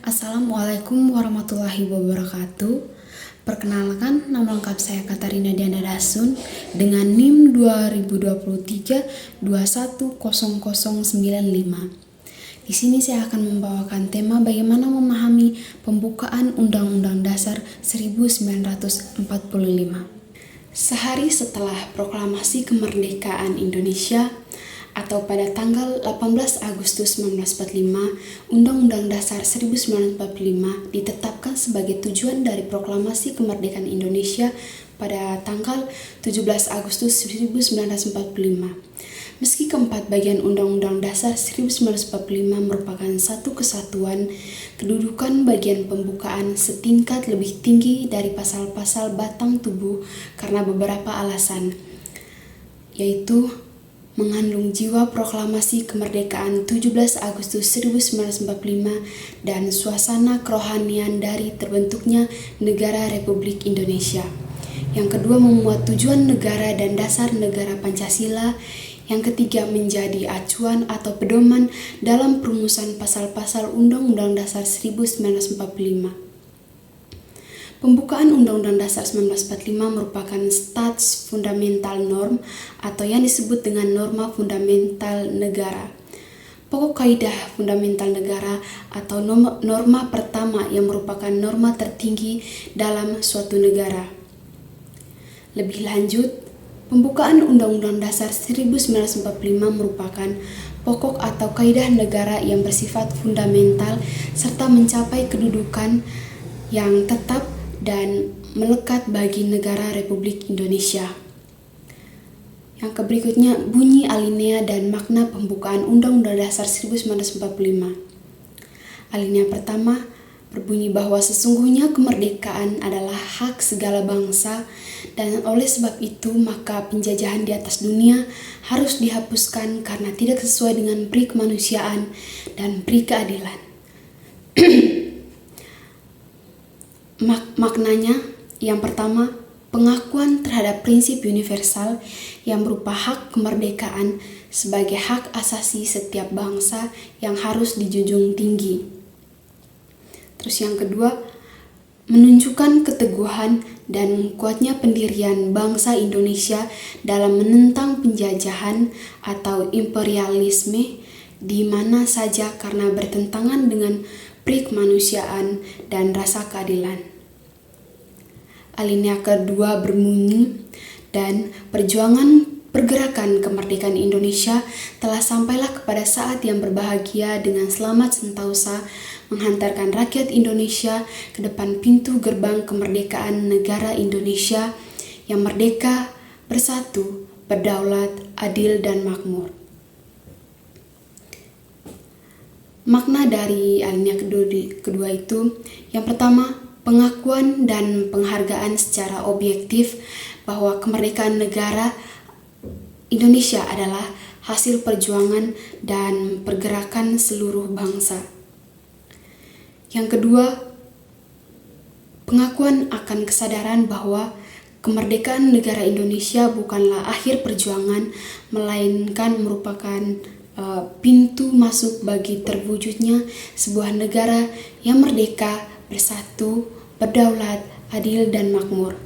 Assalamualaikum warahmatullahi wabarakatuh. Perkenalkan, nama lengkap saya Katarina Diana Dasun dengan NIM 2023-2100095. Di sini saya akan membawakan tema bagaimana memahami pembukaan Undang-Undang Dasar 1945. Sehari setelah proklamasi kemerdekaan Indonesia atau pada tanggal 18 Agustus 1945, Undang-Undang Dasar 1945 ditetapkan sebagai tujuan dari proklamasi kemerdekaan Indonesia pada tanggal 17 Agustus 1945. Meski keempat bagian Undang-Undang Dasar 1945 merupakan satu kesatuan, kedudukan bagian pembukaan setingkat lebih tinggi dari pasal-pasal batang tubuh karena beberapa alasan, yaitu mengandung jiwa proklamasi kemerdekaan 17 Agustus 1945 dan suasana kerohanian dari terbentuknya negara Republik Indonesia. Yang kedua, memuat tujuan negara dan dasar negara Pancasila. Yang ketiga, menjadi acuan atau pedoman dalam perumusan pasal-pasal Undang-Undang Dasar 1945. Pembukaan Undang-Undang Dasar 1945 merupakan stats fundamental norm atau yang disebut dengan norma fundamental negara. Pokok kaidah fundamental negara atau norma pertama yang merupakan norma tertinggi dalam suatu negara. Lebih lanjut, pembukaan Undang-Undang Dasar 1945 merupakan pokok atau kaidah negara yang bersifat fundamental serta mencapai kedudukan yang tetap dan melekat bagi negara Republik Indonesia. Yang berikutnya, bunyi alinea dan makna pembukaan Undang-Undang Dasar 1945. Alinea pertama berbunyi bahwa sesungguhnya kemerdekaan adalah hak segala bangsa dan oleh sebab itu maka penjajahan di atas dunia harus dihapuskan karena tidak sesuai dengan peri kemanusiaan dan peri keadilan. Maknanya, yang pertama, pengakuan terhadap prinsip universal yang berupa hak kemerdekaan sebagai hak asasi setiap bangsa yang harus dijunjung tinggi. Terus yang kedua, menunjukkan keteguhan dan kuatnya pendirian bangsa Indonesia dalam menentang penjajahan atau imperialisme di mana saja karena bertentangan dengan peri kemanusiaan dan rasa keadilan. Alinea kedua berbunyi, dan perjuangan pergerakan kemerdekaan Indonesia telah sampailah kepada saat yang berbahagia dengan selamat sentosa menghantarkan rakyat Indonesia ke depan pintu gerbang kemerdekaan negara Indonesia yang merdeka, bersatu, berdaulat, adil, dan makmur. Makna dari alinea kedua itu, yang pertama, pengakuan dan penghargaan secara objektif bahwa kemerdekaan negara Indonesia adalah hasil perjuangan dan pergerakan seluruh bangsa. Yang kedua, pengakuan akan kesadaran bahwa kemerdekaan negara Indonesia bukanlah akhir perjuangan, melainkan merupakan pintu masuk bagi terwujudnya sebuah negara yang merdeka, bersatu, berdaulat, adil, dan makmur.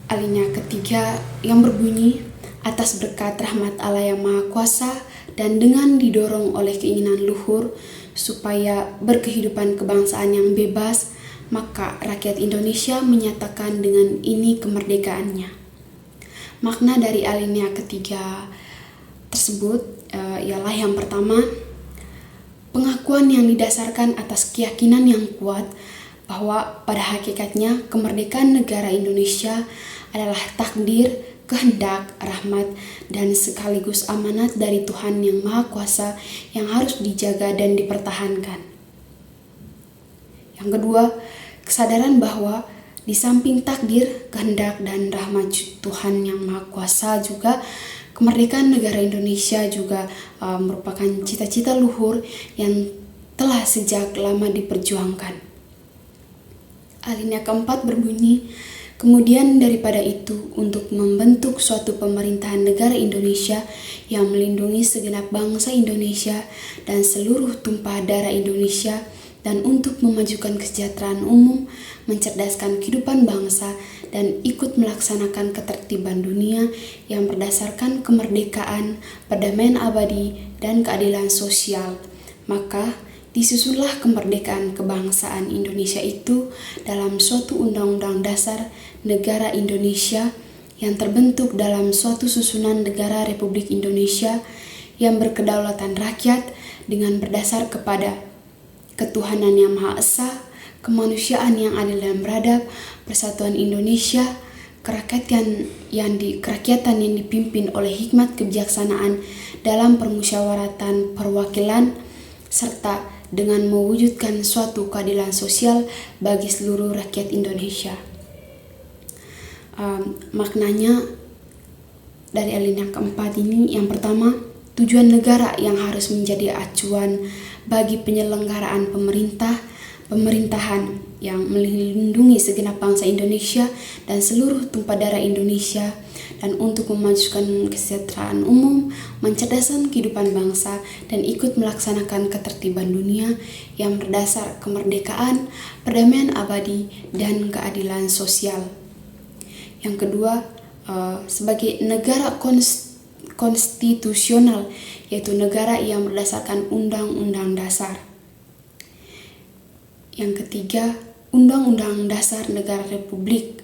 Alinea ketiga yang berbunyi, atas berkat rahmat Allah yang Maha Kuasa dan dengan didorong oleh keinginan luhur supaya berkehidupan kebangsaan yang bebas, maka rakyat Indonesia menyatakan dengan ini kemerdekaannya. Makna dari alinea ketiga tersebut ialah yang pertama, pengakuan yang didasarkan atas keyakinan yang kuat bahwa pada hakikatnya kemerdekaan negara Indonesia adalah takdir, kehendak, rahmat, dan sekaligus amanat dari Tuhan yang Maha Kuasa yang harus dijaga dan dipertahankan. Yang kedua, kesadaran bahwa di samping takdir, kehendak, dan rahmat Tuhan yang Maha Kuasa juga kemerdekaan negara Indonesia juga merupakan cita-cita luhur yang telah sejak lama diperjuangkan. Alinea keempat berbunyi, Kemudian daripada itu, untuk membentuk suatu pemerintahan negara Indonesia yang melindungi segenap bangsa Indonesia dan seluruh tumpah darah Indonesia, dan untuk memajukan kesejahteraan umum, mencerdaskan kehidupan bangsa, dan ikut melaksanakan ketertiban dunia yang berdasarkan kemerdekaan, perdamaian abadi, dan keadilan sosial. Maka disusunlah kemerdekaan kebangsaan Indonesia itu dalam suatu undang-undang dasar negara Indonesia yang terbentuk dalam suatu susunan negara Republik Indonesia yang berkedaulatan rakyat dengan berdasar kepada ketuhanan yang Maha Esa, kemanusiaan yang adil dan beradab, persatuan Indonesia, kerakyatan yang dipimpin oleh hikmat kebijaksanaan dalam permusyawaratan perwakilan, serta dengan mewujudkan suatu keadilan sosial bagi seluruh rakyat Indonesia. Maknanya dari alinea yang keempat ini, yang pertama, tujuan negara yang harus menjadi acuan bagi penyelenggaraan pemerintahan yang melindungi segenap bangsa Indonesia dan seluruh tumpah darah Indonesia, dan untuk memajukan kesejahteraan umum, mencerdaskan kehidupan bangsa, dan ikut melaksanakan ketertiban dunia yang berdasar kemerdekaan, perdamaian abadi, dan keadilan sosial. Yang kedua, sebagai negara konstitusional, yaitu negara yang berdasarkan Undang-Undang Dasar. Yang ketiga, Undang-Undang Dasar Negara Republik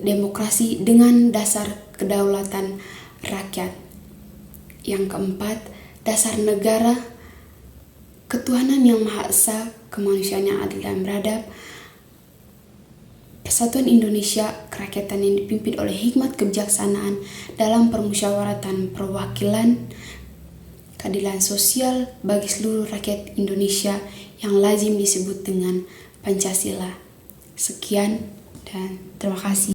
Demokrasi dengan dasar kedaulatan rakyat. Yang keempat, dasar negara, ketuhanan yang Maha Esa, kemanusiaan yang adil dan beradab, persatuan Indonesia, kerakyatan yang dipimpin oleh hikmat kebijaksanaan dalam permusyawaratan perwakilan, keadilan sosial bagi seluruh rakyat Indonesia yang lazim disebut dengan Pancasila. Sekian dan terima kasih.